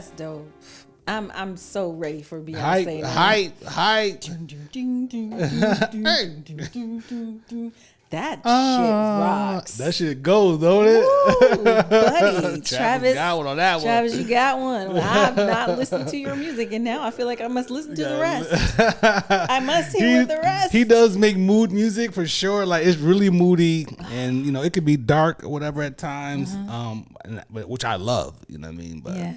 That's dope. I'm so ready for Beyonce. Hype. That shit rocks. That shit goes, don't it? Woo, buddy. Travis got one on that one. Travis, you got one. I've not listened to your music, and now I feel like I must listen to the rest. I must hear the rest. He does make mood music for sure. Like, it's really moody, and you know, it could be dark or whatever at times. Which I love. You know what I mean? But yeah.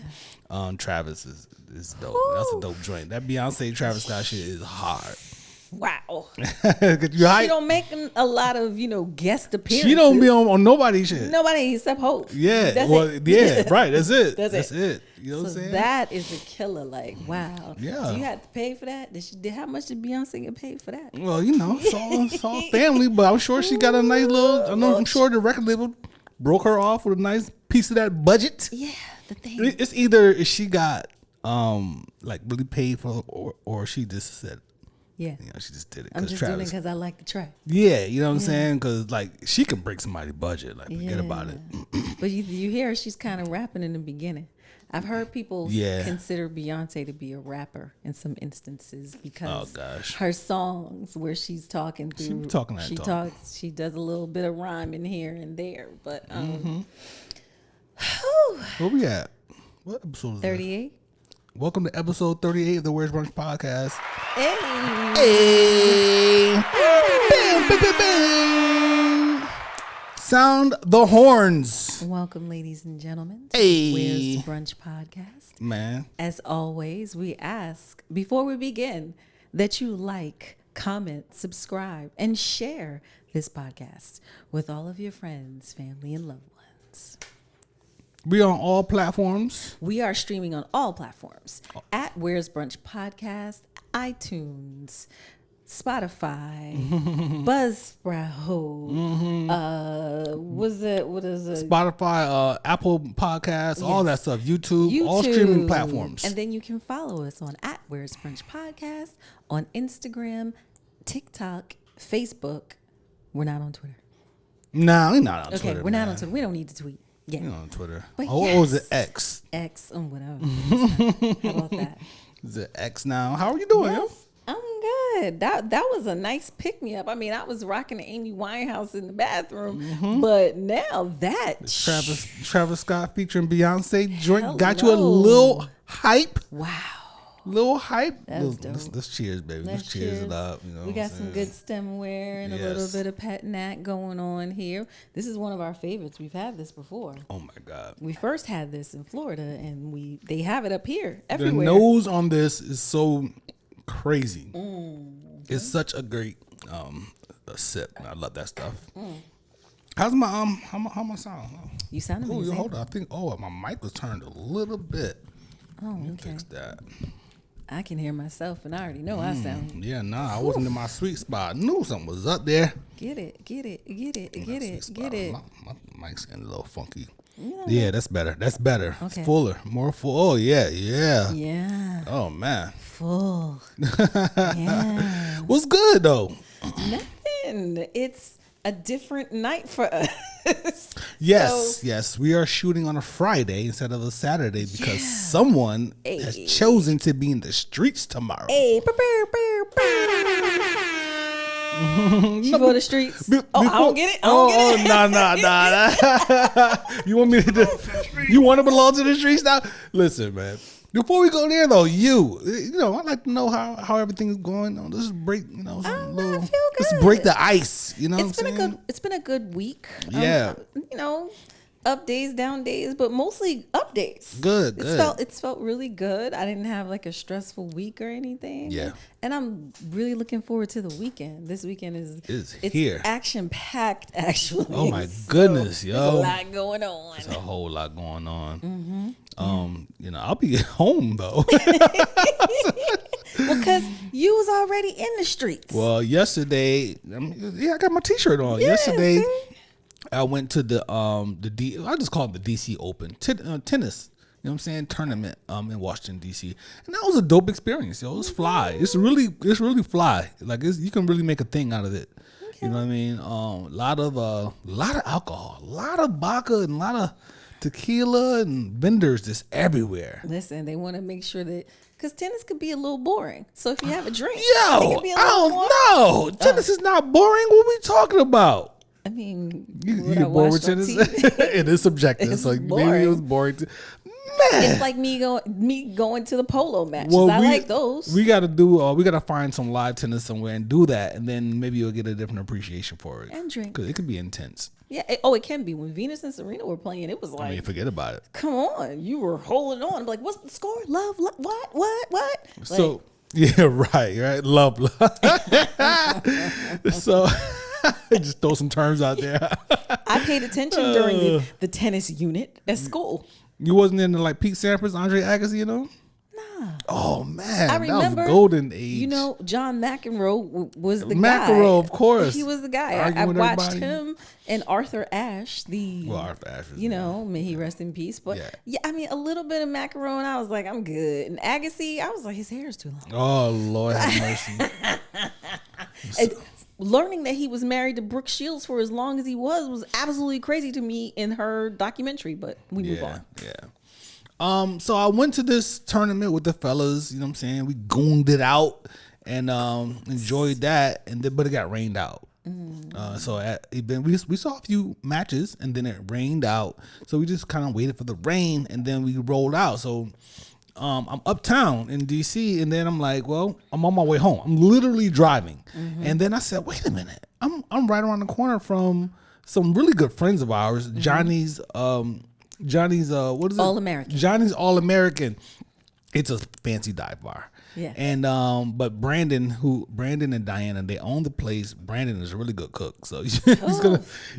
Travis is dope. Ooh. That's a dope joint. That Beyonce Travis Scott shit is hard. Wow. She don't make a lot of, guest appearances. She don't be on nobody's shit. Nobody except Hope. Yeah. Right. That's it. That's it. You know what I'm saying? That is a killer. Like, wow. Yeah. Do you have to pay for that? How much did Beyonce get paid for that? Well, it's all family, but I'm sure she got a nice I'm sure the record label broke her off with a nice piece of that budget. Yeah, the thing. It's either she got like really paid for, or she just said, yeah, she just did it. I'm just doing it because I like the track. Yeah, you know what I'm saying? Because like she can break somebody's budget. Like forget about it. But you hear she's kind of rapping in the beginning. I've heard people consider Beyonce to be a rapper in some instances because her songs where she's talking through, she does a little bit of rhyme in here and there. But where we at? What episode is 38? Welcome to episode 38 of the Where's Brunch podcast. Hey. Sound the horns. Welcome, ladies and gentlemen, to Hey. Where's Brunch podcast. Man. As always, we ask, before we begin, that you like, comment, subscribe, and share this podcast with all of your friends, family, and loved ones. We on all platforms. We are streaming on all platforms at Where's Brunch Podcast, iTunes, Spotify, Buzzsprout. What is it? Spotify, Apple Podcasts, all that stuff. YouTube, all streaming platforms. And then you can follow us on at Where's Brunch Podcast on Instagram, TikTok, Facebook. We're not on Twitter. No, we're not on Twitter. Okay, we're not on Twitter. We don't need to tweet. Yeah. You're on Twitter. But is it X? X, whatever. How about that? Is it X now? How are you doing? Yes, I'm good. That was a nice pick me up. I mean, I was rocking the Amy Winehouse in the bathroom, but now that Travis Scott featuring Beyonce joint got you a little hype. Wow. Little hype. That's dope. Let's cheers, baby. Let's cheers it up. You know, we got some good stemware and a little bit of pet nat going on here. This is one of our favorites. We've had this before. Oh my God. We first had this in Florida, and they have it up here everywhere. The nose on this is so crazy. It's such a great a sip. I love that stuff. How's my how my sound? You sound amazing. Hold on. I think my mic was turned a little bit. Oh, okay. Fix that. I can hear myself, and I already know I sound. Yeah, I wasn't in my sweet spot. I knew something was up there. Get it. My mic's getting a little funky. Yeah, that's better. Okay. It's fuller, more full. Oh yeah. Yeah. Oh man. Full. Yeah. What's good though? Nothing. It's a different night for us. Yes. We are shooting on a Friday instead of a Saturday because someone has chosen to be in the streets tomorrow. Hey, she for the streets. I don't get it. Nah. You want me to? You want to belong to the streets now? Listen, man. Before we go there, though, I'd like to know how everything's going on. Let's break, I feel good. Let's break the ice. You know, It's been a good week. Yeah. Up days, down days, but mostly up days. Good. It's felt really good. I didn't have like a stressful week or anything. Yeah. And I'm really looking forward to the weekend. This weekend it's here. Action packed, actually. Oh my goodness, yo. There's a lot going on. There's a whole lot going on. I'll be at home though. Well, because you was already in the streets. Well, yesterday, I got my T-shirt on. Yeah, yesterday, see? I went to I just call it the DC Open tennis. You know what I'm saying? Tournament in Washington D.C. And that was a dope experience, yo. It was fly. It's really fly. Like you can really make a thing out of it. Okay. You know what I mean? A lot of alcohol, a lot of vodka, and a lot of tequila and vendors just everywhere. Listen, they want to make sure that, because tennis could be a little boring. So if you have a drink, tennis is not boring. What are we talking about? I mean, you get bored with tennis. It is subjective. So maybe it was boring. Man. It's like me going to the polo matches. I like those. We gotta find some live tennis somewhere and do that, and then maybe you'll get a different appreciation for it. And drink. Because it could be intense. Yeah. It can be. When Venus and Serena were playing, it was like, forget about it. Come on, you were holding on. I'm like, what's the score? Love, what? So yeah, right. Love. So just throw some terms out there. I paid attention during the tennis unit at school. You wasn't into like Pete Sampras, Andre Agassi, Nah. Oh man, I remember, that was golden age. John McEnroe was the guy. McEnroe, of course. He was the guy. I watched him and Arthur Ashe. Arthur Ashe was may he rest in peace. But yeah, I mean, a little bit of McEnroe, and I was like, I'm good. And Agassi, I was like, his hair is too long. Oh Lord have mercy. Learning that he was married to Brooke Shields for as long as he was absolutely crazy to me in her documentary, but we move on. Yeah. So I went to this tournament with the fellas, you know what I'm saying? We gooned it out and enjoyed that, but it got rained out. So at event we saw a few matches and then it rained out. So we just kind of waited for the rain and then we rolled out. So I'm uptown in DC, and then I'm like, well, I'm on my way home. I'm literally driving, and then I said, wait a minute, I'm right around the corner from some really good friends of ours, Johnny's what is it? All American. Johnny's All American. It's a fancy dive bar. Yeah. And but Brandon and Diana, they own the place. Brandon is a really good cook, so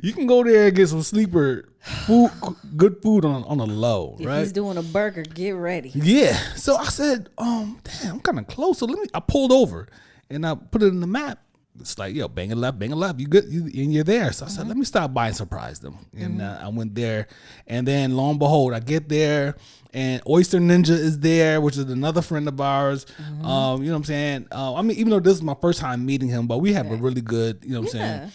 you can go there and get some sleeper food, good food on the low. If right? he's doing a burger, get ready. Yeah. So I said, damn, I'm kind of close. So I pulled over and I put it in the map. It's like, yo, bang a left, you good, and you're there. So I said, let me stop by and surprise them. And I went there, and then lo and behold, I get there, and Oyster Ninja is there, which is another friend of ours. You know what I'm saying? I mean, even though this is my first time meeting him, but we have a really good, you know what I'm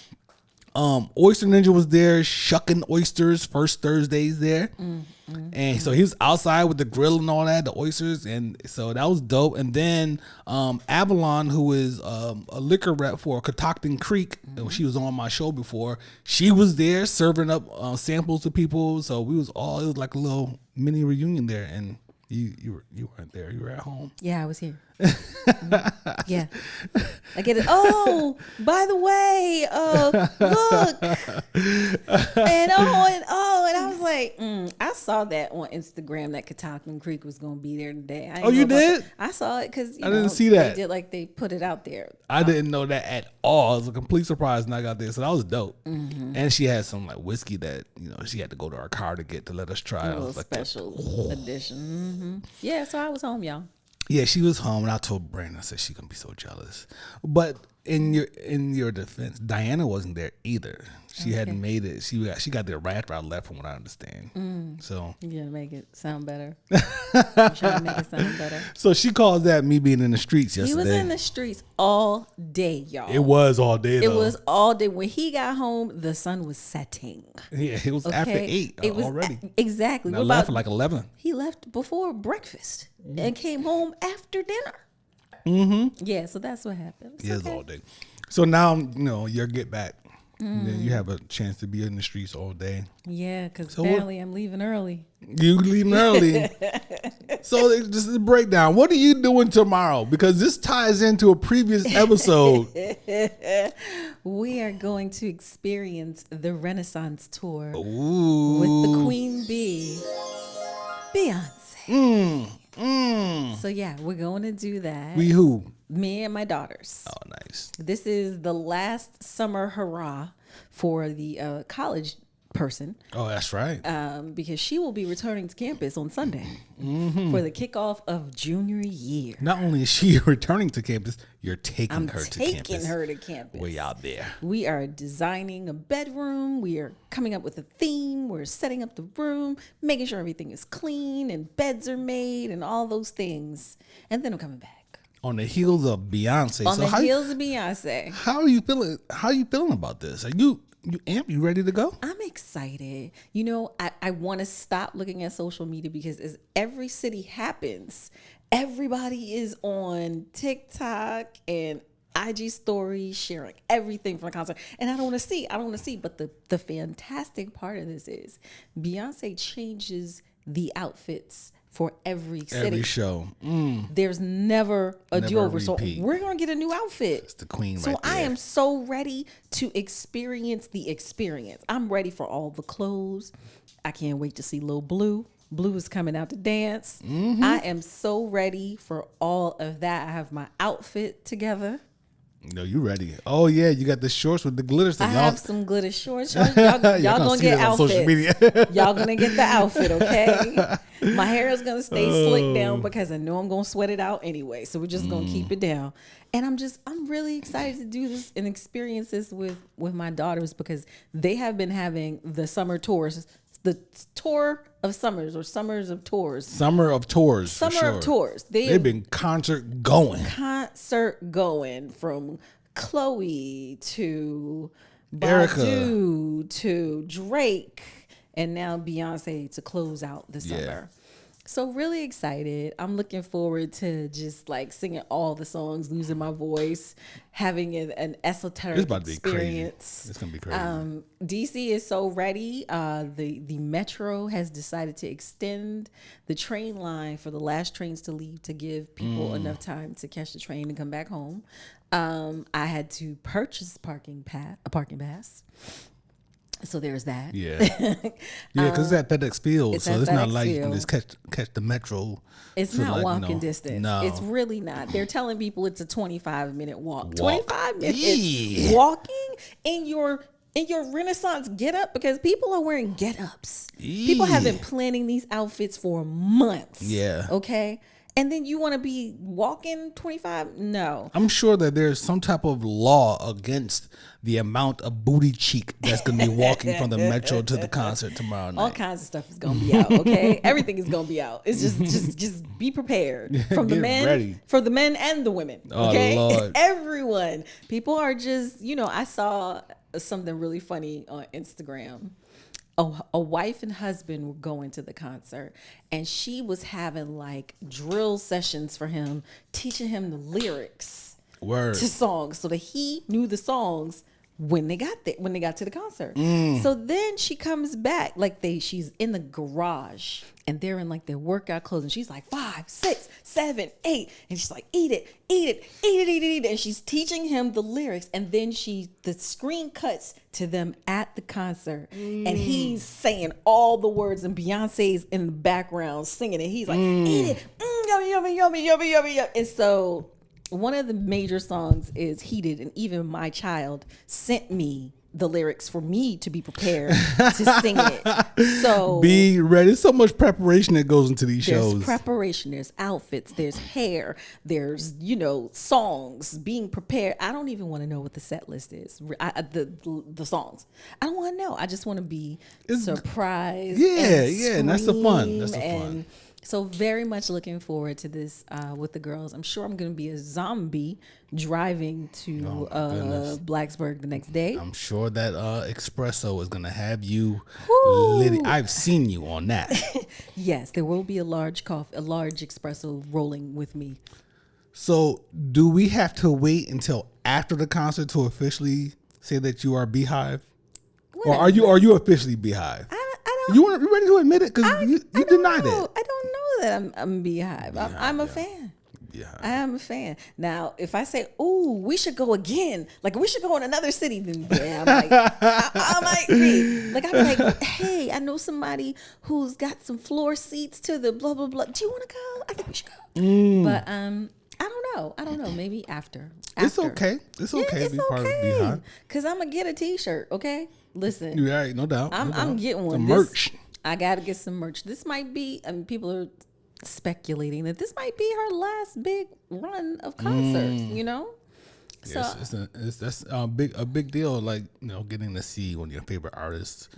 saying? Oyster Ninja was there shucking oysters first Thursdays there. And so he was outside with the grill and all that, the oysters, and so that was dope. And then Avalon, who is a liquor rep for Catoctin Creek, she was on my show before. She was there serving up samples to people. So it was like a little mini reunion there. And you weren't there. You were at home. Yeah, I was here. Yeah, I get it. Oh, by the way, look, and I was like, I saw that on Instagram that Catoctin Creek was going to be there today. You did? I saw it because I didn't see that. They put it out there. I didn't know that at all. It was a complete surprise when I got there, so that was dope. And she had some like whiskey that she had to go to our car to let us try. A little special edition. Yeah, so I was home, y'all. Yeah, she was home, and I told Brandon, I said she's gonna be so jealous. But in your defense, Diana wasn't there either. She hadn't made it. She got there right after I left, from what I understand. So you're gonna make it sound better. I'm trying to make it sound better. So she calls that me being in the streets yesterday. He was in the streets all day, y'all. It was all day. It was all day. When he got home, the sun was setting. Yeah, it was after 8 already. Exactly. I left at like 11. He left before breakfast and came home after dinner. Yeah, so that's what happened. It was all day. So now your get back. And then you have a chance to be in the streets all day. Yeah, because apparently I'm leaving early. You leaving early. So this is a breakdown. What are you doing tomorrow? Because this ties into a previous episode. We are going to experience the Renaissance tour with the Queen Bee, Beyonce. So yeah, we're going to do that. We who? Me and my daughters. Oh, nice. This is the last summer hurrah for the college person. Oh, that's right. Because she will be returning to campus on Sunday for the kickoff of junior year. Not only is she returning to campus, you're taking her to campus. I'm taking her to campus. Way out there. We are designing a bedroom. We are coming up with a theme. We're setting up the room, making sure everything is clean and beds are made and all those things. And then I'm coming back. On the heels of Beyonce. Heels of Beyonce. How are you feeling? How are you feeling about this? Are you You ready to go? I'm excited. You know, I want to stop looking at social media because as every city happens, everybody is on TikTok and IG stories sharing everything from the concert. And I don't want to see. But the fantastic part of this is Beyonce changes the outfits for every city. Every show. There's never a do-over. So we're going to get a new outfit. It's the queen so right there. I am so ready to experience the experience. I'm ready for all the clothes. I can't wait to see Lil Blue. Blue is coming out to dance. I am so ready for all of that. I have my outfit together. No, you ready? Oh yeah, you got the shorts with the glitter stuff. I have some glitter shorts. Y'all gonna get outfits. Y'all gonna get the outfit, okay? My hair is gonna stay slicked down because I know I'm gonna sweat it out anyway. So we're just gonna keep it down. And I'm really excited to do this and experience this with my daughters because they have been having the summer tours. The tour of summers or summers of tours. Summer of tours. Summer of tours. They've been concert going from Chloe to Badu to Drake and now Beyonce to close out the summer. Yeah. So really excited. I'm looking forward to just like singing all the songs, losing my voice, having an esoteric experience. It's gonna be crazy. DC is so ready. The Metro has decided to extend the train line for the last trains to leave to give people enough time to catch the train and come back home. I had to purchase a parking pass. So there's that. Yeah, because it's at FedEx Field, so it's not like you can just catch the Metro. It's not walking distance. No, it's really not. They're telling people it's a 25-minute walk. 25 minutes walking in your Renaissance get-up because people are wearing get-ups. People have been planning these outfits for months. Yeah. Okay. And then you want to be walking 25? No. I'm sure that there's some type of law against the amount of booty cheek that's going to be walking from the Metro to the concert tomorrow night. All kinds of stuff is going to be out, okay? Everything is going to be out. It's just be prepared from the men, for the men and the women, okay? Oh, Lord. Everyone. People are just, I saw something really funny on Instagram. A wife and husband were going to the concert and she was having like drill sessions for him, teaching him the lyrics to songs so that he knew the songs when they got to the concert. So then she comes back, she's in the garage and they're in like their workout clothes and she's like 5, 6, 7, 8 and she's like eat it, and she's teaching him the lyrics and then the screen cuts to them at the concert and he's saying all the words and Beyonce's in the background singing it. He's like eat it, yummy, yummy, yummy, yummy, yummy, yummy. And so one of the major songs is Heated, and even my child sent me the lyrics for me to be prepared to sing it. So be ready. There's so much preparation that goes into these shows. There's preparation, there's outfits, there's hair, there's, songs, being prepared. I don't even want to know what the set list is. The songs. I don't want to know. I just want to be surprised. Yeah, and that's the fun. So very much looking forward to this with the girls. I'm sure I'm going to be a zombie driving to Blacksburg the next day. I'm sure that espresso is going to have you lit. I've seen you on that. Yes, there will be a large espresso rolling with me. So do we have to wait until after the concert to officially say that you are Beehive? Or are you officially Beehive? You ready to admit it? Because you denied it. I don't know that I'm Beehive. I'm a fan. Beehive. I am a fan. Now, if I say, "Ooh, we should go again," like we should go in another city, then I'm like, I might be. Like I'm like, hey, I know somebody who's got some floor seats to the blah blah blah. Do you want to go? I think we should go. But I don't know. Maybe after. It's okay. It's okay to be part of Beehive. Because I'm going to get a t-shirt, okay? Listen. You're right, no doubt. I'm getting one. Some merch. I got to get some merch. This might be, people are speculating that this might be her last big run of concerts, Yes, so, that's a big deal, like, getting to see one of your favorite artists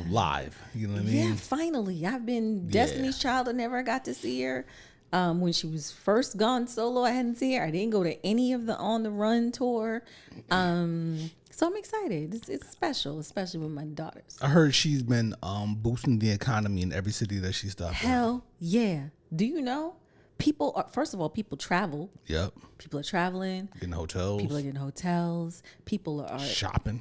live. You know what I mean? Yeah, finally. I've been Destiny's Child. I never got to see her. When she was first gone solo, I hadn't seen her. I didn't go to any of the On the Run tour. So I'm excited. It's special, especially with my daughters. I heard she's been boosting the economy in every city that she stopped. Hell yeah. Do you know? People are, first of all, people travel. Yep. People are traveling. Getting hotels. People are getting hotels. People are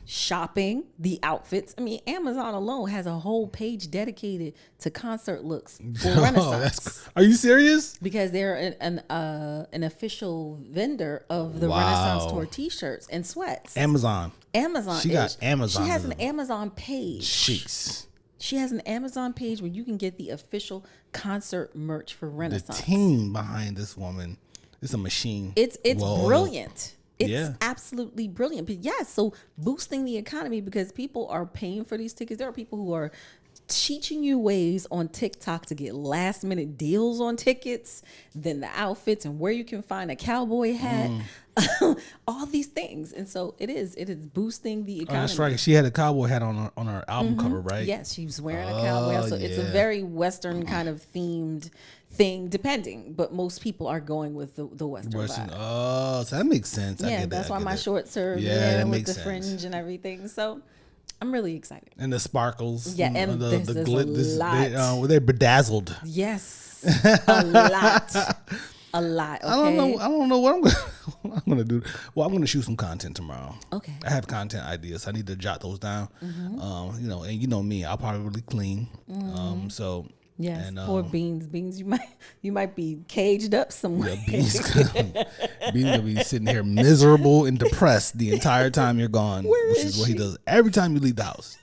shopping the outfits. I mean, Amazon alone has a whole page dedicated to concert looks for Renaissance. Are you serious? Because they're an official vendor of the Renaissance tour T-shirts and sweats. Amazon. She got Amazon. She has an Amazon page. Jeez. She has an Amazon page where you can get the official concert merch for Renaissance. The team behind this woman is a machine. It's brilliant. It's absolutely brilliant. But so boosting the economy because people are paying for these tickets. There are people who are teaching you ways on TikTok to get last minute deals on tickets, then the outfits and where you can find a cowboy hat. All these things, and so it is boosting the economy. That's right. She had a cowboy hat on her album cover, right? Yes, she was wearing a cowboy hat. So it's a very Western kind of themed thing, depending. But most people are going with the Western vibe. Oh, so that makes sense. Yeah, that's why my shorts are with the fringe and everything. So I'm really excited. And the sparkles. Yeah, and the glitter. They're bedazzled. Yes, a lot. A lot. Okay? I don't know what I'm gonna do. Well, I'm gonna shoot some content tomorrow. Okay. I have content ideas. I need to jot those down. And you know me, I'll probably really clean. So yes. And, poor Beans. Beans, you might be caged up somewhere. Yeah, Beans gonna be sitting here miserable and depressed the entire time you're gone, which is what he does every time you leave the house.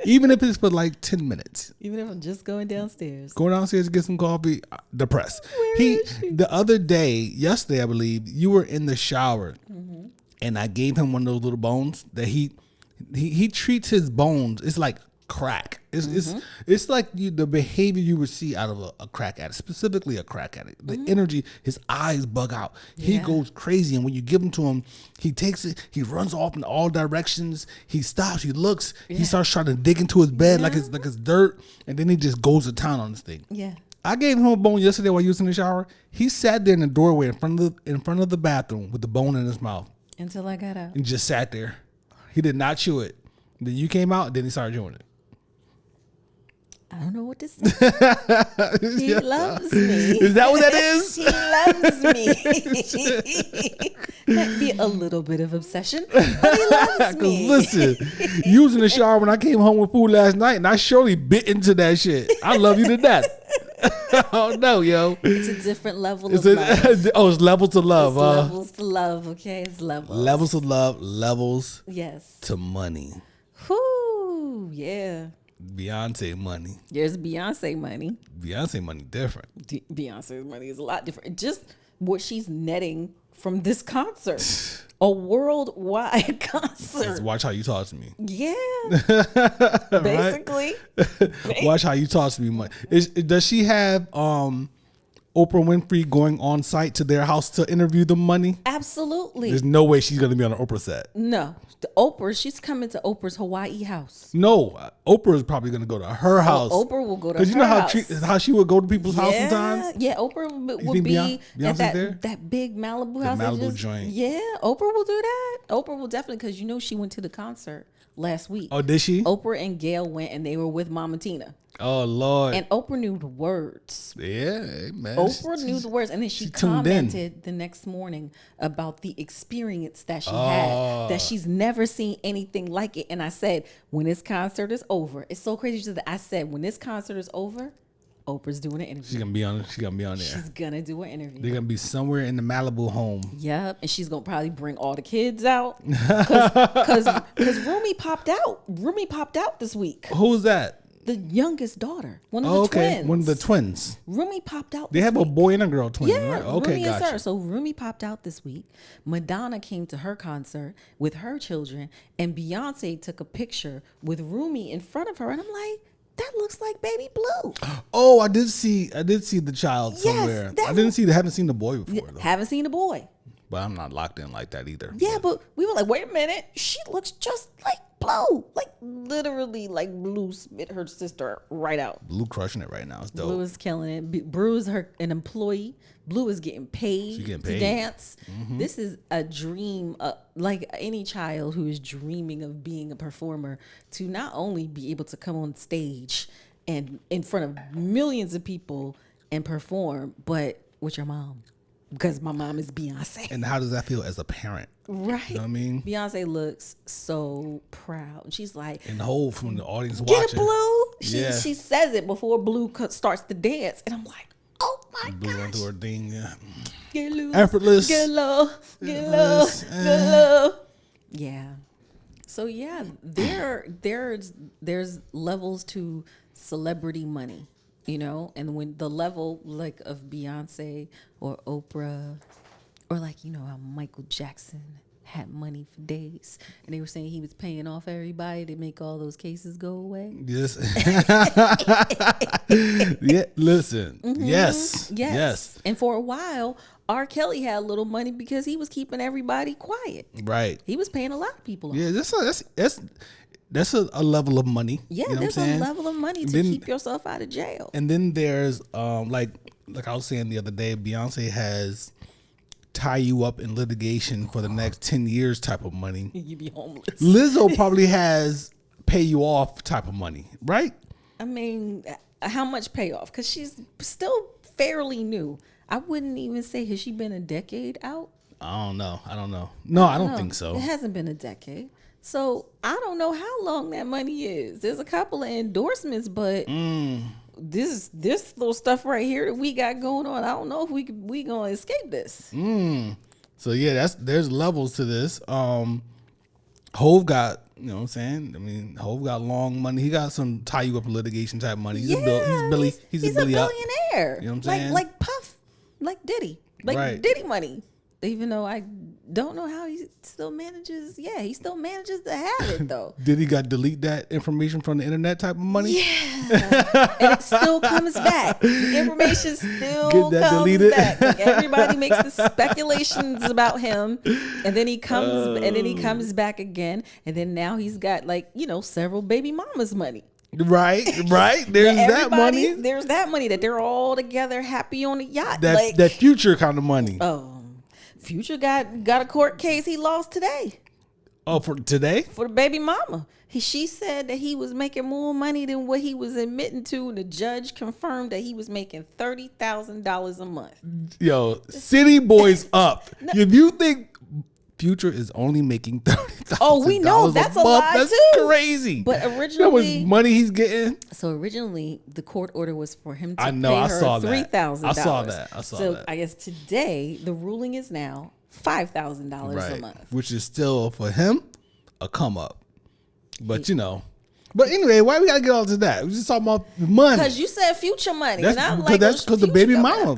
Even if it's for like 10 minutes. Even if I'm just going downstairs. Going downstairs to get some coffee, depressed. The other day, yesterday I believe, you were in the shower and I gave him one of those little bones that he treats his bones. It's like crack. It's like the behavior you would see out of a crack addict, specifically a crack addict. The energy, his eyes bug out. He goes crazy, and when you give him to him, he takes it. He runs off in all directions. He stops. He looks. He starts trying to dig into his bed like it's dirt, and then he just goes to town on this thing. Yeah. I gave him a bone yesterday while he was in the shower. He sat there in the doorway in front of the bathroom with the bone in his mouth until I got out. And just sat there. He did not chew it. Then you came out. Then he started chewing it. I don't know what to say. He loves me. Is that what that is? He loves me. Might be a little bit of obsession, but he loves me. Listen, you was in the shower when I came home with food last night, and I surely bit into that shit. I love you to death. Oh no, yo! It's a different level of love. It's levels to love. Levels to love. Okay, it's levels. Levels to love. Levels. Yes. To money. Whoo! Yeah. Beyonce money. There's Beyonce money. Beyonce money different. Beyonce's money is a lot different. Just what she's netting from this concert. A worldwide concert. Just watch how you talk to me. Yeah. Basically. Watch how you talk to me. Does she have Oprah Winfrey going on site to their house to interview the money? Absolutely. There's no way she's going to be on an Oprah set. No. She's coming to Oprah's Hawaii house. No. Oprah is probably going to go to her house. Oprah will go to her house. Because you know how she would go to people's house sometimes? Yeah, Oprah would be at that big Malibu house. Malibu joint. Yeah, Oprah will do that. Oprah will definitely, because you know she went to the concert last week. Oh, did she? Oprah and Gail went, and they were with Mama Tina. Oh, Lord. And Oprah knew the words. Yeah, man. Oprah knew the words. And then she commented the next morning about the experience that she had, that she's never seen anything like it. And I said, when this concert is over, it's so crazy that I said, when this concert is over, Oprah's doing an interview. She's gonna be on there. She's gonna do an interview. They're gonna be somewhere in the Malibu home. Yep, and she's gonna probably bring all the kids out because Rumi popped out. Rumi popped out this week. Who's that? The youngest daughter, one of the twins. One of the twins. Rumi popped out. They have a boy and a girl twin, right? Okay, Rumi gotcha. is her. So Rumi popped out this week. Madonna came to her concert with her children, and Beyonce took a picture with Rumi in front of her, and I'm like, that looks like Baby Blue. Oh, I did see the child somewhere. I haven't seen the boy before though. Haven't seen the boy. But I'm not locked in like that either. Yeah, but we were like, wait a minute, she looks just like Blue. Like literally, like Blue spit her sister right out. Blue crushing it right now. It's dope. Blue is killing it. Blue is an employee. Blue is getting paid, to dance. Mm-hmm. This is a dream, like any child who is dreaming of being a performer, to not only be able to come on stage and in front of millions of people and perform, but with your mom. Because my mom is Beyonce. And how does that feel as a parent? Right. You know what I mean? Beyonce looks so proud. She's like, and the whole from the audience get watching. It, Blue. She says it before Blue starts to dance. And I'm like, oh my god. Blue went through her thing, yeah. Get loose. Effortless. Get low. Get low. Get low. Yeah. So yeah, there's levels to celebrity money. You know, and when the level like of Beyonce or Oprah or like, you know, how Michael Jackson had money for days and they were saying he was paying off everybody to make all those cases go away. Yes. Yeah, listen. Mm-hmm. Yes. And for a while, R. Kelly had a little money because he was keeping everybody quiet. Right. He was paying a lot of people off. Yeah, that's a level of money. Yeah, you know there's a level of money to keep yourself out of jail. And then there's like I was saying the other day, Beyonce has tie you up in litigation for the next 10 years type of money. You be homeless. Lizzo probably has pay you off type of money, right? I mean, how much payoff? Because she's still fairly new. I wouldn't even say, has she been a decade out? I don't know. No, I don't think so. It hasn't been a decade. So I don't know how long that money is. There's a couple of endorsements, but this little stuff right here that we got going on, I don't know if we gonna escape this. So yeah, there's levels to this. Hov got, you know what I'm saying? I mean, Hov got long money. He got some tie you up litigation type money. He's a billionaire. You know what I'm saying? Like Puff, like Diddy, right. Diddy money. Even though I don't know how he still manages. Yeah, he still manages to have it though. Did he got delete that information from the internet type of money? Yeah, and it still comes back. The information still comes deleted? back. Like everybody makes the speculations about him, and then he comes back again, and then now he's got several baby mamas money. Right. There's that money. There's that money that they're all together happy on a yacht. That future kind of money. Oh. Future got a court case he lost today. Oh, for today? For the baby mama. She said that he was making more money than what he was admitting to, and the judge confirmed that he was making $30,000 a month. Yo, city boys up. No. If you think Future is only making $30,000, oh, we know that's a lie that's too. Crazy. But originally, that was money he's getting. So originally, the court order was for him to pay her $3,000. I saw that. So I guess today the ruling is now $5,000 a month, which is still for him a come up. But But anyway, why we gotta get all to that? We just talking about money. Because you said future money. That's because the baby mama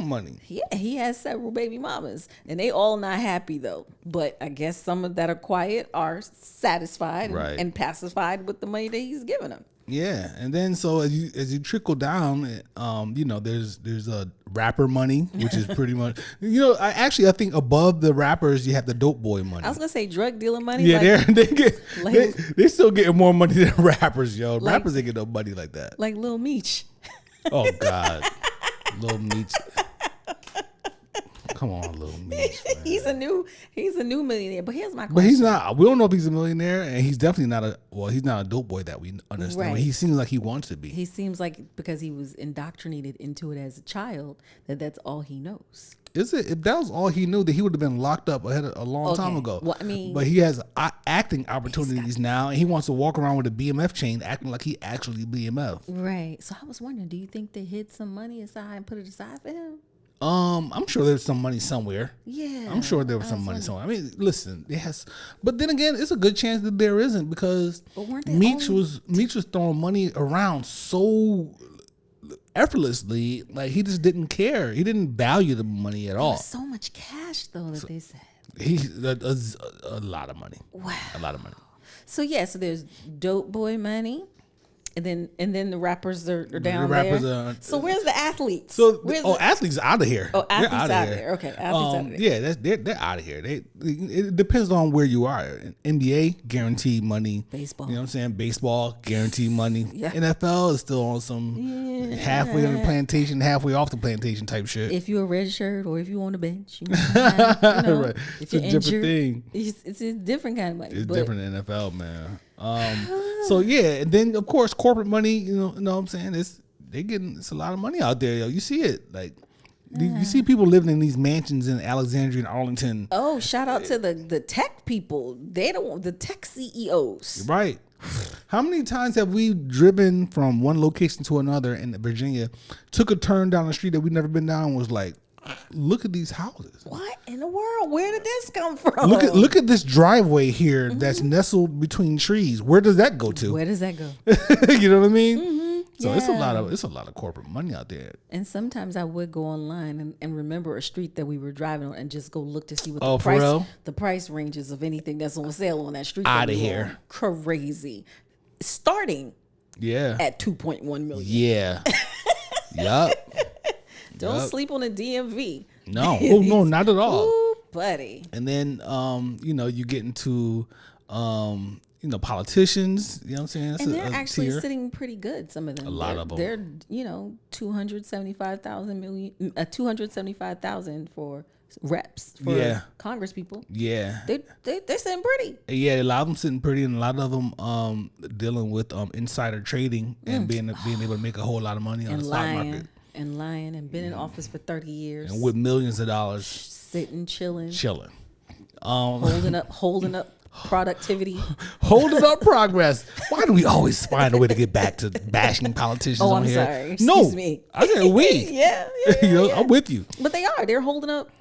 money. Yeah, he has several baby mamas. And they all not happy though. But I guess some of that are quiet are satisfied and pacified with the money that he's giving them. Yeah, and then so as you trickle down, there's a rapper money, which is pretty much I think above the rappers you have the dope boy money. I was gonna say drug dealer money. Yeah, they still getting more money than rappers, yo. Rappers ain't get no money like that. Like Lil Meech. Oh God, Lil Meech. Come on, Lil Meech. He's a new millionaire. But here's my question. But he's not. We don't know if he's a millionaire, and he's definitely not he's not a dope boy that we understand. Right. He seems like he wants to be. He seems like because he was indoctrinated into it as a child that's all he knows. Is it? If that was all he knew, then he would have been locked up a long time ago. Well, I mean, but he has acting opportunities now, and he wants to walk around with a BMF chain, acting like he actually BMF. Right. So I was wondering, do you think they hid some money aside and put it aside for him? I'm sure there's some money somewhere. Yeah. I'm sure there was some money somewhere. I mean, listen, it has, but then again, it's a good chance that there isn't because Meech was throwing money around so effortlessly, like he just didn't care. He didn't value the money at all. So much cash though that they said. A lot of money. Wow. A lot of money. So so there's dope boy money. And then the rappers are down there. So where's the athletes? Athletes out of here. Oh, athletes out of here. Okay, athletes out of there. Yeah, they're out of here. It depends on where you are. NBA, guaranteed money. Baseball. You know what I'm saying? Baseball, guaranteed money. Yeah. NFL is still on some halfway on the plantation, halfway off the plantation type shit. If you're a red shirt or if you're on the bench, right. It's a different thing. It's a different kind of money. It's different in NFL, man. So yeah, and then of course corporate money, you know what I'm saying? It's a lot of money out there, yo. You see it. Like you see people living in these mansions in Alexandria and Arlington. Oh, shout out to the tech people. They don't want the tech CEOs. Right. How many times have we driven from one location to another in Virginia, took a turn down the street that we've never been down and was like, look at these houses. What in the world? Where did this come from? Look at this driveway here that's nestled between trees. Where does that go to? Where does that go? You know what I mean? Mm-hmm. So it's a lot of corporate money out there. And sometimes I would go online and remember a street that we were driving on and just go look to see what the price ranges of anything that's on sale on that street. Out of here. Crazy. Starting at 2.1 million. Yeah. Yup. Don't sleep on the DMV. No. Oh, no, not at all. Ooh, buddy. And then, you get into, politicians, you know what I'm saying? That's and they're actually sitting pretty good, some of them. A lot of them. They're, 275,000 for reps, for Congress people. Yeah. They're sitting pretty. Yeah, a lot of them sitting pretty, and a lot of them dealing with insider trading and being able to make a whole lot of money on the stock market. And lying and been in office for 30 years. And with millions of dollars. Sitting, chilling. Holding up productivity. Holding up progress. Why do we always find a way to get back to bashing politicians on here? Sorry. Excuse me. I said we. Yeah. I'm with you. But they are. They're holding up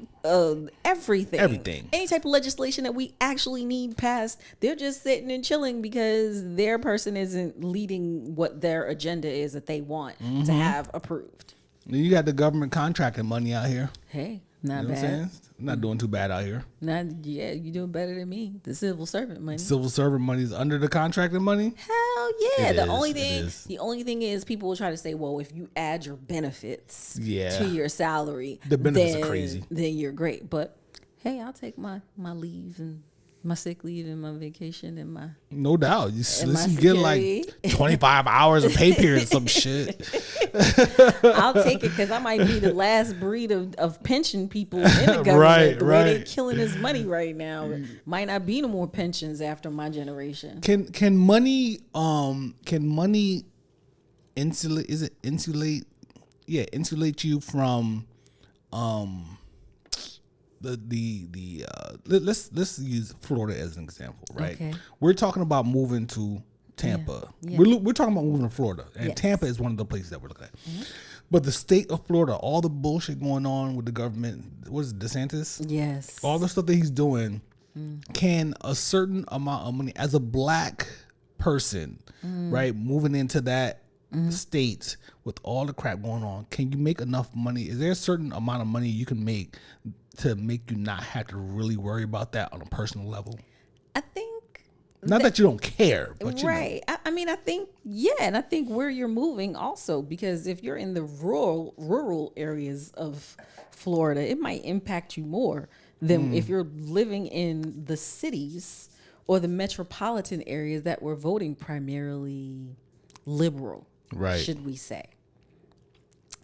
everything. Everything. Any type of legislation that we actually need passed, they're just sitting and chilling because their person isn't leading what their agenda is that they want to have approved. You got the government contracting money out here. Hey, not bad. What I'm saying? Not doing too bad out here. You doing better than me. The civil servant money. Civil servant money is under the contracting money? Hell yeah. The only thing is people will try to say, well, if you add your benefits to your salary, the benefits are crazy. Then you're great. But hey, I'll take my leave and my sick leave and my vacation and my no doubt. You get like 25 hours of pay period or some shit. I'll take it because I might be the last breed of pension people in the government. Right. Way they're killing this money right now. Might not be no more pensions after my generation. Can money insulate? Is it insulate? Yeah, insulate you from let's use Florida as an example, right? Okay. We're talking about moving to Tampa. Yeah. We're talking about moving to Florida, and Tampa is one of the places that we're looking at. Mm-hmm. But the state of Florida, all the bullshit going on with the government, what is it, DeSantis? Yes. All the stuff that he's doing, can a certain amount of money, as a black person, right, moving into that state with all the crap going on, can you make enough money? Is there a certain amount of money you can make to make you not have to really worry about that on a personal level? I think not that you don't care, but right. I mean, I think and I think where you're moving also, because if you're in the rural areas of Florida, it might impact you more than if you're living in the cities or the metropolitan areas that were voting primarily liberal, right? Should we say?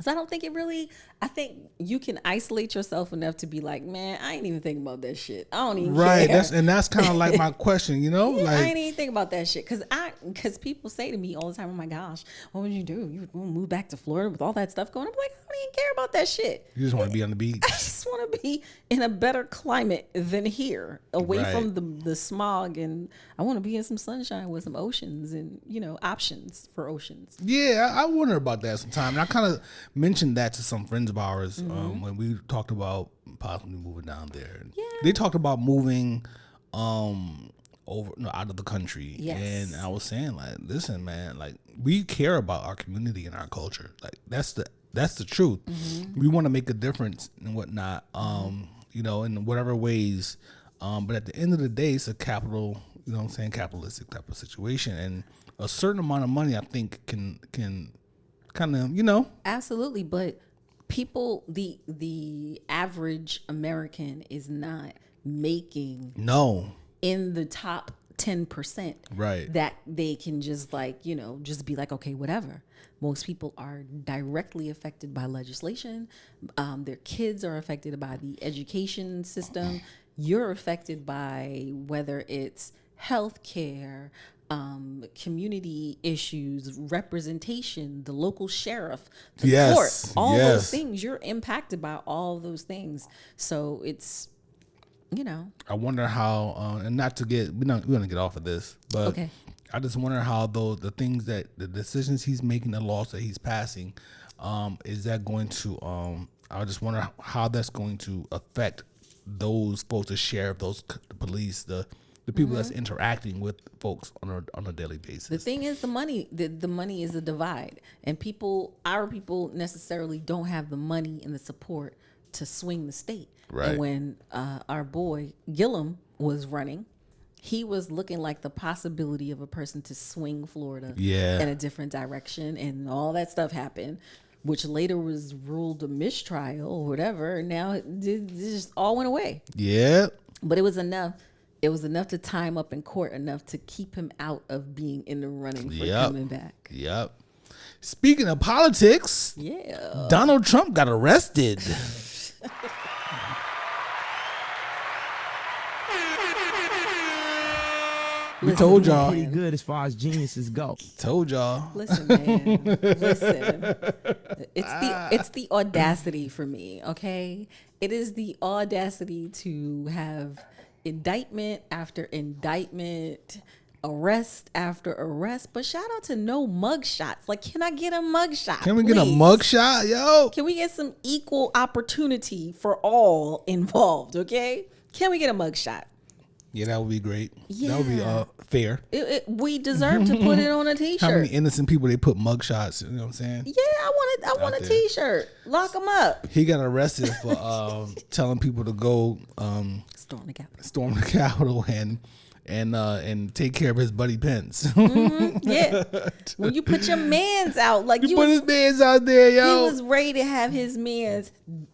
So I don't think I think you can isolate yourself enough to be like, man, I ain't even thinking about that shit. I don't even care. That's kind of like my question, like I ain't even thinking about that shit. Cause people say to me all the time, oh my gosh, what would you do? You would move back to Florida with all that stuff going on? I'm like, I don't even care about that shit. You just want to be on the beach. I just want to be in a better climate than here, away from the smog, and I want to be in some sunshine with some oceans and, options for oceans. Yeah, I wonder about that sometimes. And I kind of mentioned that to some friends of ours when we talked about possibly moving down there. Yeah. They talked about moving out of the country. Yes. And I was saying, like, listen, man, like, we care about our community and our culture. Like, that's the truth. Mm-hmm. We want to make a difference and whatnot, in whatever ways. But at the end of the day, it's a capitalistic type of situation. And a certain amount of money, I think can kind of, Absolutely, but people, the average American is not making in the top 10%, right? That they can just just be like, okay, whatever. Most people are directly affected by legislation. Their kids are affected by the education system. You're affected by whether it's healthcare, community issues, representation, the local sheriff, the court, all those things. You're impacted by all those things. So it's, I wonder how, and not to get, we're gonna get off of this, but okay. I just wonder how the things that the decisions he's making, the laws that he's passing, is that going to, I just wonder how that's going to affect those folks, the sheriff, the police, the people that's interacting with folks on a daily basis. The thing is, the money is a divide, and our people necessarily don't have the money and the support to swing the state. Right. And when our boy Gillum was running, he was looking like the possibility of a person to swing Florida in a different direction, and all that stuff happened, which later was ruled a mistrial or whatever. And now it just all went away. Yeah. But it was enough. It was enough to tie him up in court, enough to keep him out of being in the running for coming back. Yep. Speaking of politics, Donald Trump got arrested. We told y'all. Pretty good as far as geniuses go. Told y'all. Listen, man. Listen. It's the audacity for me, okay? It is the audacity to have indictment after indictment, arrest after arrest. But shout out to no mug shots. Like, can I get a mug shot? Can we get a mug shot, yo? Can we get some equal opportunity for all involved, okay? Can we get a mug shot? Yeah, that would be great. Yeah. That would be fair. We deserve to put it on a t-shirt. How many innocent people they put mug shots? You know what I'm saying? Yeah, I want a t-shirt. Lock them up. He got arrested for telling people to go storm the Capitol. Storm the Capitol and take care of his buddy Pence. Yeah. When you put your mans out, like you put his mans out there, yo. He was ready to have his mans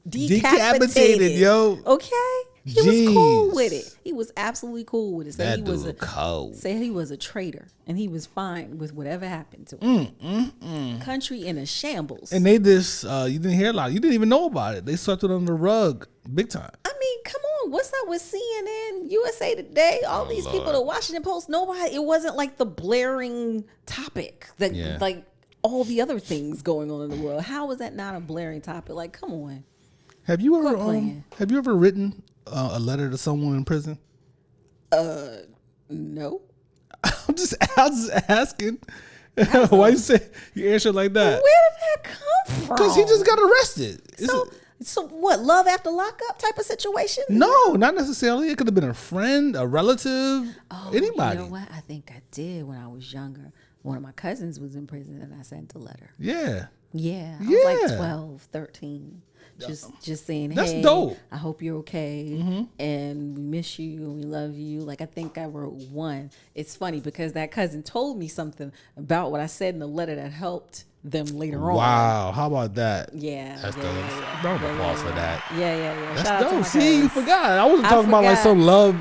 decapitated, yo. Okay. He was cool with it. He was absolutely cool with it. Said he was a traitor, and he was fine with whatever happened to him. Country in a shambles. And they just, you didn't hear a lot. You didn't even know about it. They swept it under the rug big time. I mean, come on. What's up with CNN, USA Today, all these people, the Washington Post? Nobody. It wasn't like the blaring topic that like all the other things going on in the world. How was that not a blaring topic? Like, come on. Have you ever written a letter to someone in prison? No. I'm just asking. Why you answer like that? Where did that come from? Because he just got arrested. So what? Love after lockup type of situation? No, not necessarily. It could have been a friend, a relative, anybody. You know what? I think I did when I was younger. One of my cousins was in prison, and I sent a letter. Yeah. Yeah. I was like 12, 13. Just saying, hey, that's dope. I hope you're okay, and we miss you and we love you. Like, I think I wrote one. It's funny because that cousin told me something about what I said in the letter that helped them later on. Wow, how about that? Yeah, that's dope. Round of applause for that. Yeah. That's dope. See, you forgot. I wasn't talking about like some love.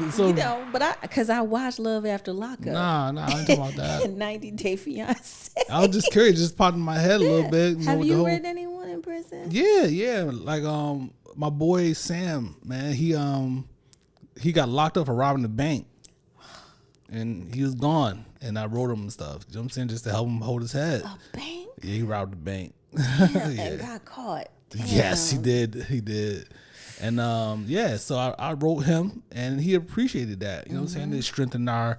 But because I watched Love After Lockup. Nah, I ain't talking about that. And 90 Day Fiance. I was just curious, just popped in my head a little bit. Have you read anyone in prison? Yeah. Like my boy Sam, man, he got locked up for robbing the bank, and he was gone. And I wrote him and stuff. You know what I'm saying, just to help him hold his head. A bank? Yeah, he robbed the bank. And got caught. Damn. Yes, he did. And so I wrote him, and he appreciated that. You know what I'm saying? It strengthened our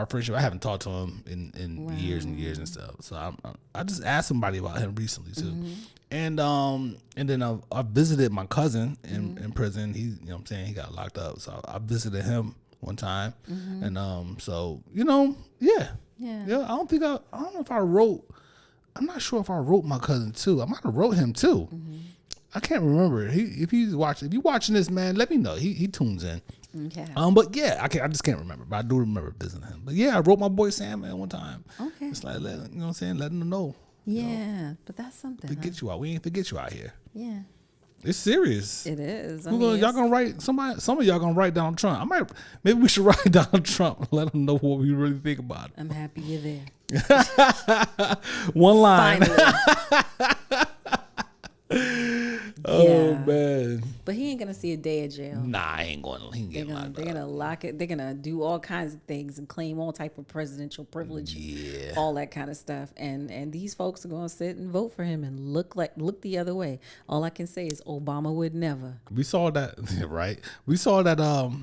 friendship. I haven't talked to him in years and years and stuff. So I just asked somebody about him recently too. And then I visited my cousin in prison. He, you know what I'm saying, he got locked up. So I visited him one time. And so, yeah. I don't know if I wrote. I'm not sure if I wrote my cousin too. I might have wrote him too. I can't remember. If you're watching this, man, let me know. He tunes in. Okay. But yeah, I just can't remember. But I do remember visiting him. But yeah, I wrote my boy Sam man one time. Okay. It's like, you know what I'm saying, letting him know. Yeah, but that's something. Forget you out. We ain't forget you out here. Yeah. It's serious. It is. Y'all gonna write some of y'all gonna write Donald Trump. Maybe we should write Donald Trump and let him know what we really think about it. I'm happy you're there. One line. Finally. Oh man. But he ain't gonna see a day of jail. Nah, he ain't gonna. They're gonna lock it. They're gonna do all kinds of things and claim all type of presidential privilege. Yeah. All that kind of stuff. And these folks are gonna sit and vote for him and look the other way. All I can say is Obama would never. We saw that, right? We saw that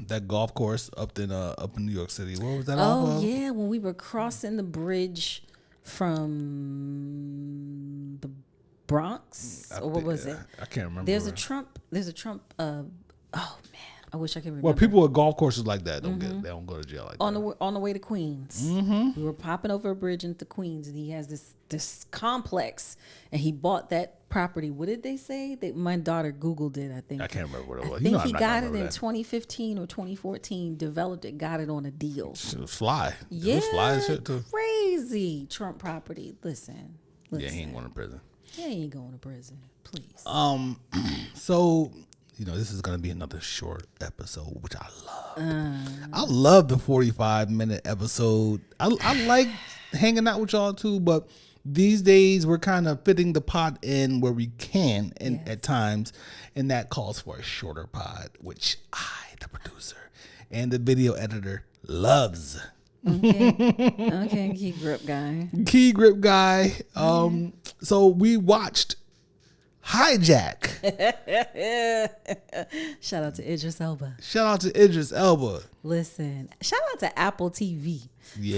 that golf course up in New York City. What was that? Oh yeah, when we were crossing the bridge from the Bronx, or what was it? I can't remember. There's a Trump. Oh man, I wish I could remember. Well, people at golf courses like that they don't go to jail like that. On the way to Queens, we were popping over a bridge into Queens, and he has this complex, and he bought that property. What did they say? My daughter Googled it. I think I can't remember what it was. I think he got it in 2015 or 2014. Developed it, got it on a deal. It was fly. Yeah, it was fly as shit too. Crazy Trump property. Listen. Yeah, he ain't going to prison. Yeah, he ain't going to prison. Please. So, this is going to be another short episode, which I love. I love the 45-minute episode. I like hanging out with y'all too, but these days we're kind of fitting the pod in where we can and at times, and that calls for a shorter pod, which I, the producer and the video editor, loves. Okay, key grip guy. So we watched Hijack. Shout out to Idris Elba. Listen, shout out to Apple TV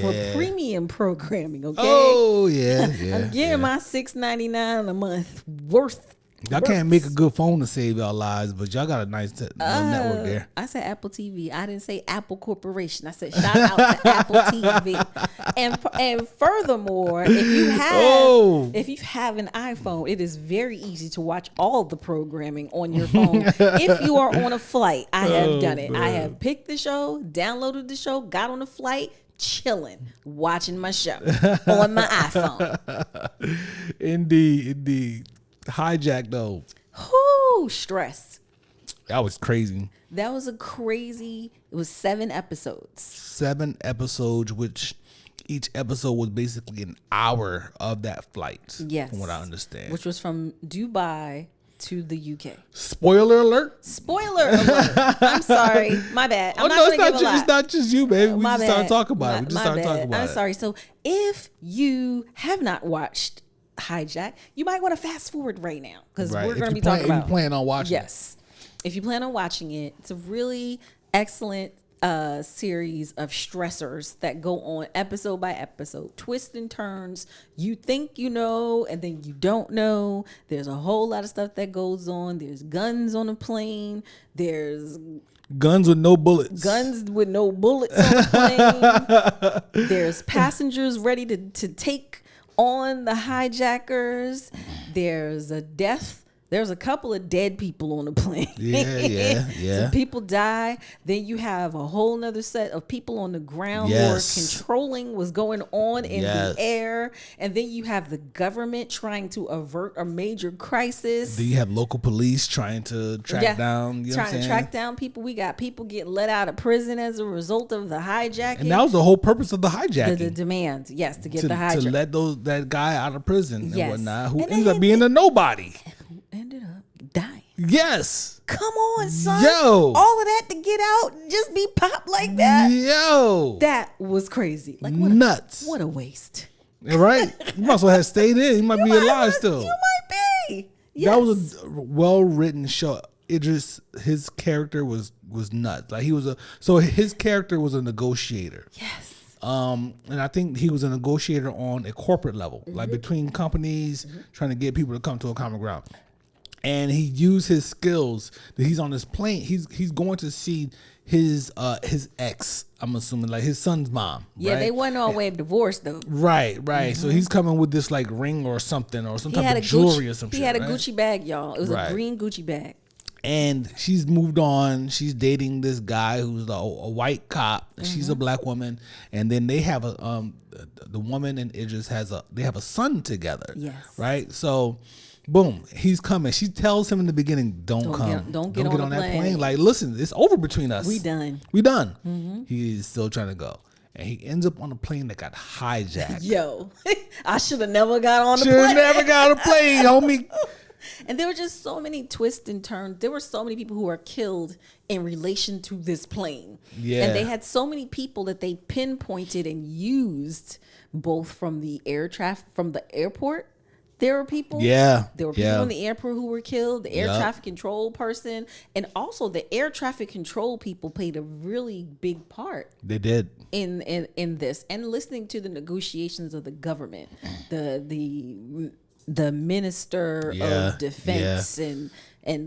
for premium programming. Okay. Oh yeah. I'm getting my $6.99 a month worth. Y'all can't make a good phone to save y'all lives, but y'all got a nice network there. I said Apple TV. I didn't say Apple Corporation. I said shout out to Apple TV. And furthermore, if you have an iPhone, it is very easy to watch all the programming on your phone. If you are on a flight, I have done it. Man. I have picked the show, downloaded the show, got on a flight, chilling, watching my show on my iPhone. Indeed. Hijack though. Stress. That was crazy. It was 7 episodes. 7 episodes, which each episode was basically an hour of that flight. Yes. From what I understand. Which was from Dubai to the UK. Spoiler alert. I'm sorry. My bad. I'm not going to give a lot. It's not just you, baby. We just started talking about it. I'm sorry. So if you have not watched Hijack, you might want to fast forward right now because we're going to be talking about. If you plan on watching, if you plan on watching it, it's a really excellent series of stressors that go on episode by episode, twists and turns. You think you know, and then you don't know. There's a whole lot of stuff that goes on. There's guns on a plane. There's guns with no bullets. Guns with no bullets on the plane. There's passengers ready to take on the hijackers. There's a death. There's a couple of dead people on the plane. Yeah. So people die. Then you have a whole nother set of people on the ground who are controlling what's going on in the air. And then you have the government trying to avert a major crisis. Then you have local police trying to track down. Trying to track down people. We got people getting let out of prison as a result of the hijacking. And that was the whole purpose of the hijacking. The demand, to get the hijack. To let that guy out of prison and whatnot, who ended up being a nobody. Ended up dying. Yes. Come on, son. Yo. All of that to get out and just be popped like that. Yo. That was crazy. Like nuts. What a waste. Right? You might as well have stayed in. You might be alive still. You might be. Yes. That was a well-written show. His character was nuts. Like his character was a negotiator. Yes. And I think he was a negotiator on a corporate level, like between companies, trying to get people to come to a common ground. And he used his skills that he's on this plane. He's going to see his ex, I'm assuming, like his son's mom. Yeah, right? they weren't all way of divorce though. Right. So he's coming with this like ring or something or some type of jewelry or some shit. He had a Gucci bag, y'all. It was a green Gucci bag. And she's moved on. She's dating this guy who's a white cop. She's a black woman, and then they have the woman and Idris they have a son together. Yes. Right. So, boom, he's coming. She tells him in the beginning, "Don't come. Don't get on that plane. Like, listen, it's over between us. We done. Mm-hmm. He's still trying to go, and he ends up on a plane that got hijacked. Yo, I should have never got on the plane. Should have never got on a plane, homie. And there were just so many twists and turns. There were so many people who were killed in relation to this plane. Yeah. And they had so many people that they pinpointed and used, both from the air traffic, from the airport. There were people. Yeah. There were people in the airport who were killed. The air traffic control person, and also the air traffic control people played a really big part. They did in this, and listening to the negotiations of the government, the minister of defense, and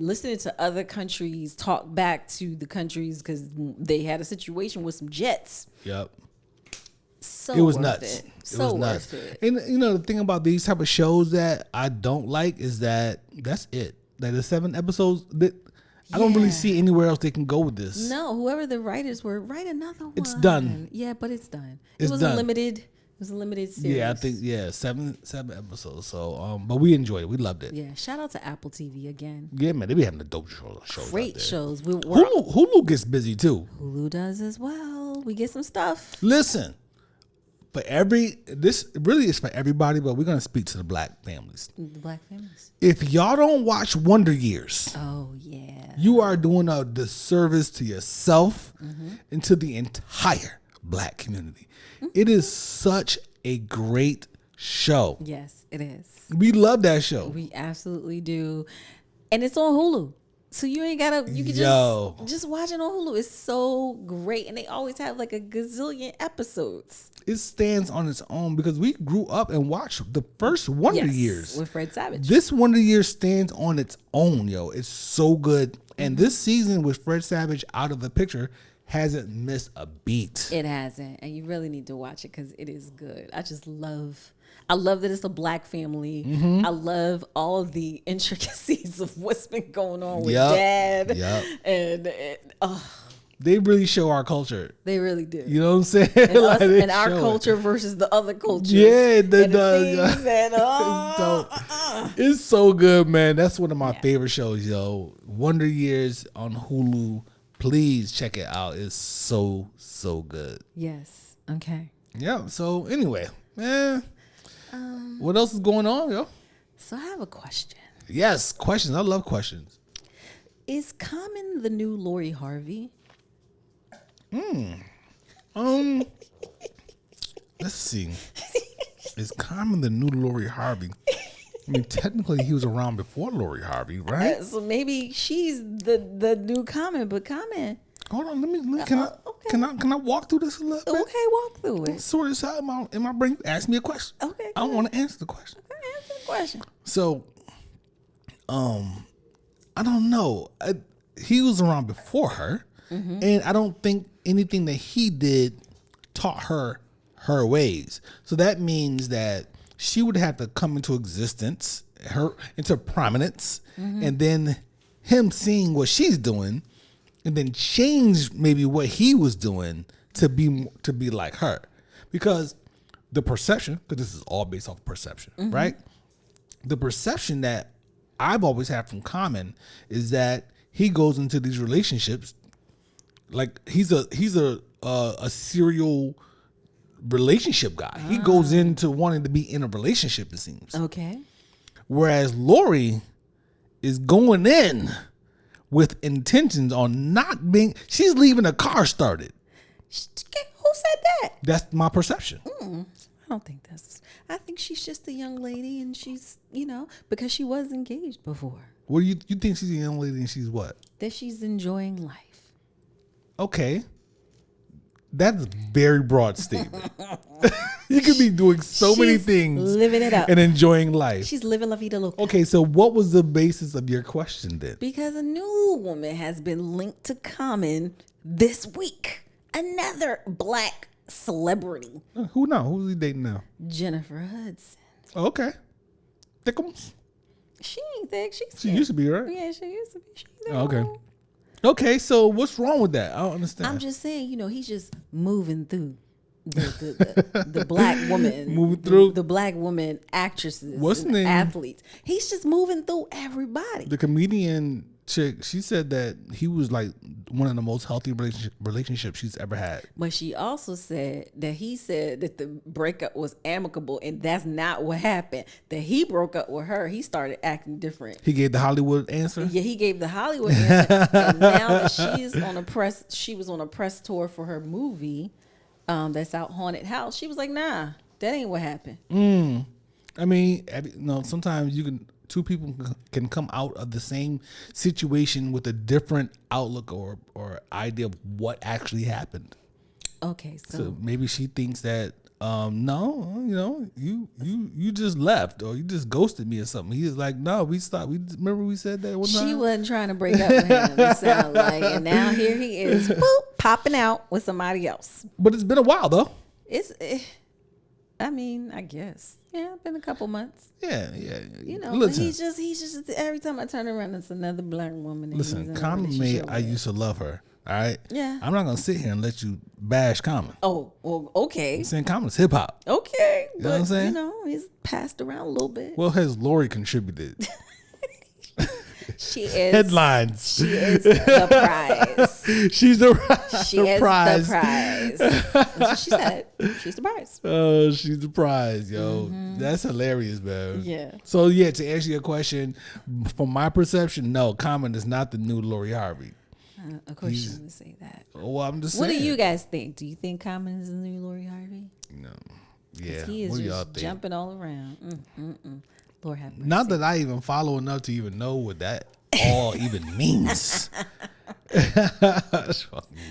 listening to other countries talk back to the countries because they had a situation with some jets. Yep. So it was worth nuts. It was nuts. And the thing about these type of shows that I don't like is that that's it. Like the 7 episodes that I don't really see anywhere else they can go with this. No, whoever the writers were, write another one. It's done. Yeah, but it's done. It was done. It was a limited series. Yeah, I think 7 episodes. So but we enjoyed it. We loved it. Yeah, shout out to Apple TV again. Yeah, man, they be having the dope shows. Great shows. Hulu gets busy too. Hulu does as well. We get some stuff. Listen, this really is for everybody, but we're gonna speak to the black families. The black families. If y'all don't watch Wonder Years, oh yeah, you are doing a disservice to yourself and to the entire black community. It is such a great show. Yes, it is. We love that show. We absolutely do. And it's on Hulu. So you ain't gotta, you can just watch it on Hulu. It's so great. And they always have like a gazillion episodes. It stands on its own because we grew up and watched the first Wonder Years. With Fred Savage. This Wonder Years stands on its own, yo. It's so good. And this season with Fred Savage out of the picture hasn't missed a beat. It hasn't, and you really need to watch it because it is good. I love that it's a black family. I love all of the intricacies of what's been going on with Dad. And they really show our culture. They really do. You know what I'm saying? And our culture versus the other cultures. Yeah, it's so good, man. That's one of my favorite shows, yo. Wonder Years on Hulu. Please check it out. It's so good. Yes. Okay. Yeah. So anyway, what else is going on, yo? So I have a question. Yes, questions. I love questions. Is Common the new Lori Harvey? Let's see. Is Common the new Lori Harvey? I mean, technically, he was around before Lori Harvey, right? So maybe she's the new Common, but Common. Hold on, can I walk through this a little bit? Okay, walk through it. Sort this out in my brain. Ask me a question. Okay, I want to answer the question. Okay, answer the question. So, I don't know. He was around before her, and I don't think anything that he did taught her ways. So that means that she would have to come into existence, into prominence, and then him seeing what she's doing, and then change maybe what he was doing to be like her, because the perception, because this is all based off perception, right? The perception that I've always had from Common is that he goes into these relationships like he's a serial relationship guy. He goes into wanting to be in a relationship, it seems. Okay. Whereas Lori is going in with intentions on not being. She's leaving a car started. Who said that? That's my perception. I don't think I think she's just a young lady, and she's, because she was engaged before. What do you think she's a young lady and she's what? That she's enjoying life. Okay. That's a very broad statement. You could be doing so many things, living it up, and enjoying life. She's living la vida loca. Okay, so what was the basis of your question then? Because a new woman has been linked to Common this week. Another black celebrity. Who now? Who's he dating now? Jennifer Hudson. Okay. Thickums. She ain't thick. She used to be, right? Yeah, she used to be. She ain't thick. Okay. Okay, so what's wrong with that? I don't understand. I'm just saying, he's just moving through the black woman, moving through the black woman actresses, what's the name? Athletes. He's just moving through everybody. The comedian chick, she said that he was like one of the most healthy relationships she's ever had. But she also said that he said that the breakup was amicable, and that's not what happened. That he broke up with her. He started acting different. He gave the Hollywood answer. Yeah, he gave the Hollywood answer. And now that she was on a press tour for her movie, that's out, Haunted House. She was like, "Nah, that ain't what happened." I mean, sometimes two people can come out of the same situation with a different outlook or idea of what actually happened. Okay, so maybe she thinks that no, you just left or you just ghosted me or something. He's like, no, we stopped. Remember we said that one time? She wasn't trying to break up with him. It sounded like, and now here he is, boop, popping out with somebody else. But it's been a while though. I guess. Yeah, been a couple months. Yeah. Listen, he's just every time I turn around, it's another black woman. Listen, Common made I used to love her. All right. Yeah. I'm not gonna sit here and let you bash Common. Oh, well, okay. I'm saying Common's hip hop. Okay. You know what I'm saying? He's passed around a little bit. Well, has Lori contributed? She is headlines. She is the prize. She's the She is prize. the prize. That's what she said. She's the prize. Oh, she's the prize, yo. That's hilarious, man. Yeah. So to answer your question, from my perception, no, Common is not the new Lori Harvey. Of course, you would say that. Well, I'm just saying. What do you guys think? Do you think Common is the new Lori Harvey? No. Yeah. He is just jumping all around. Lord have mercy. Not that I even follow enough to even know what that all even means.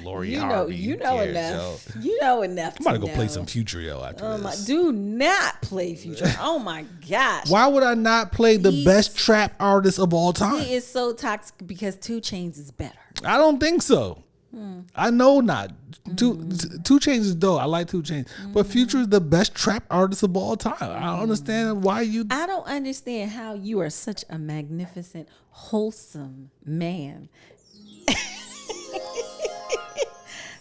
Lori Harvey. You know enough. Yo. You know enough. I'm about to go play some Future, yo. After this. Do not play Future. Oh my gosh. Why would I not play the best trap artist of all time? He is so toxic because 2 Chainz is better. I don't think so. I know not. 2 Chainz is dope. I like 2 Chainz. But Future is the best trap artist of all time. I don't understand why you... I don't understand how you are such a magnificent, wholesome man.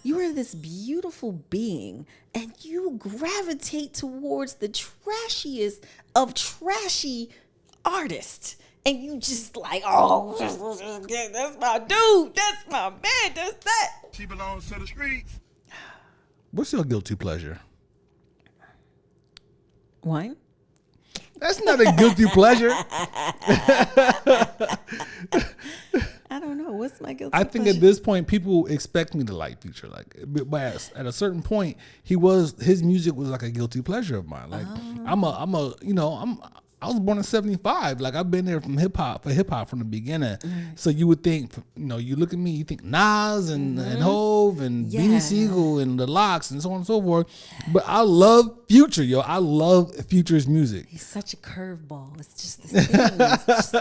You are this beautiful being, and you gravitate towards the trashiest of trashy artists. And you just like, oh, that's my dude. That's my man. That's that. She belongs to the streets. What's your guilty pleasure? Wine? That's not a guilty pleasure. I don't know. What's my guilty pleasure? I think at this point, people expect me to like Future. Like, but at a certain point, his music was like a guilty pleasure of mine. Like, I was born in 75. Like, I've been there from hip hop from the beginning. So you would think, you look at me, you think Nas and Hove and Beanie Siegel and the Lox and so on and so forth. But I love Future, yo. I love Future's music. He's such a curveball. It's just this thing. It's just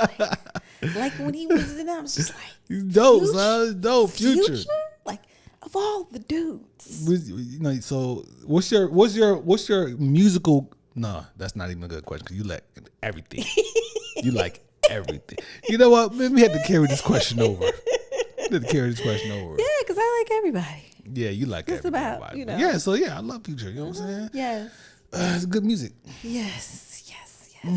like when he was in, I was just like, he's dope, son. Dope, Future. Like, of all the dudes. So what's your musical? No, that's not even a good question because you like everything. You like everything. You know what? Maybe we had to carry this question over. Yeah, because I like everybody. Yeah, you like just everybody. about, Yeah, so I love Future. You know what I'm saying? Yes. It's good music. Yes. Good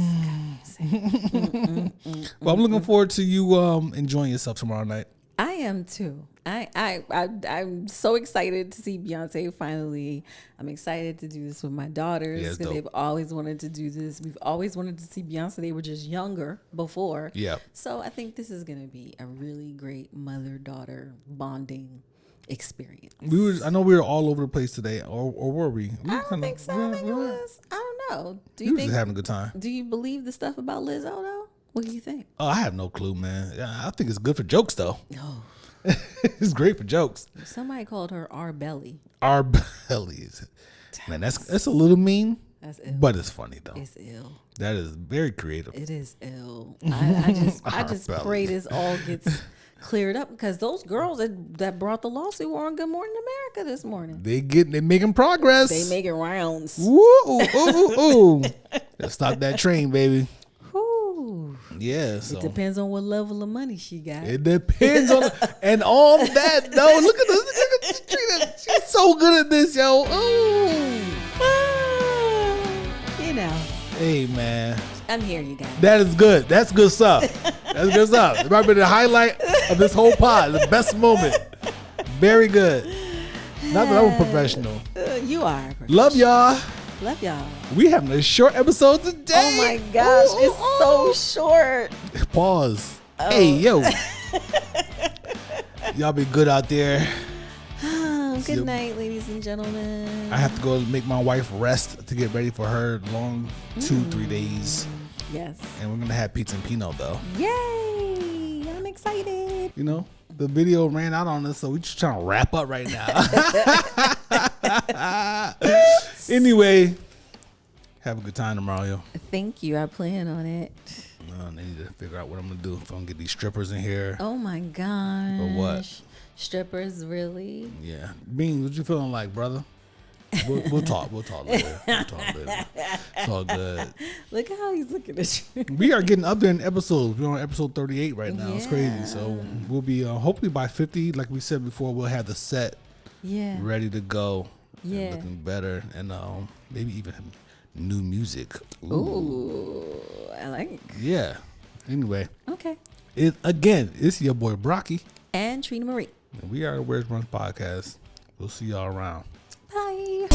music. Well, I'm looking forward to you enjoying yourself tomorrow night. I am too. I'm so excited to see Beyonce finally. I'm excited to do this with my daughters because they've always wanted to do this. We've always wanted to see Beyonce. They were just younger before. Yeah. So I think this is going to be a really great mother-daughter bonding experience. I know we were all over the place today, or were we? I don't think so. I think it was. I don't know. Do you think just having a good time? Do you believe the stuff about Lizzo though? What do you think? Oh, I have no clue, man. I think it's good for jokes though. Oh. It's great for jokes. Somebody called her our belly. Our belly. Man, that's a little mean. That's ill. But it's funny though. It's ill. That is very creative. It is ill. I just pray this all gets cleared up because those girls that brought the lawsuit were on Good Morning America this morning. They making progress. They making rounds. Woo! Ooh. Let's stop that train, baby. Whoo. Yeah, so. It depends on what level of money she got. It depends on, and on that though, look at this Trina. She's so good at this, yo. You know. Hey man, I'm here, you guys. that is good. That's good stuff. That's good stuff. It might be the highlight of this whole pod. The best moment. Very good. Not that I'm a professional. You are. Love y'all. Love y'all. We having a short episode today. Oh my gosh, it's so short. Pause. Hey, yo. Y'all be good out there. Good night, ladies and gentlemen. I have to go make my wife rest to get ready for her long 2-3 days. Yes. And we're going to have pizza and Pinot, though. Yay. I'm excited. You know, the video ran out on us, so we're just trying to wrap up right now. Anyway, have a good time tomorrow, yo. Thank you. I plan on it. I need to figure out what I'm going to do. If I'm going to get these strippers in here. Oh, my gosh. Or what? Strippers, really? Yeah. Beans, what you feeling like, brother? We'll talk. We'll talk later. It's all good. Look how he's looking at you. We are getting up there in episodes. We're on episode 38 right now. Yeah. It's crazy. So we'll be hopefully by 50, like we said before, we'll have the set ready to go. Yeah. And looking better. And maybe even new music. Ooh, I like it. Yeah. Anyway. Okay. It's your boy Brocky. And Trina Marie. And we are the Where's Brunch Podcast. We'll see y'all around. Bye.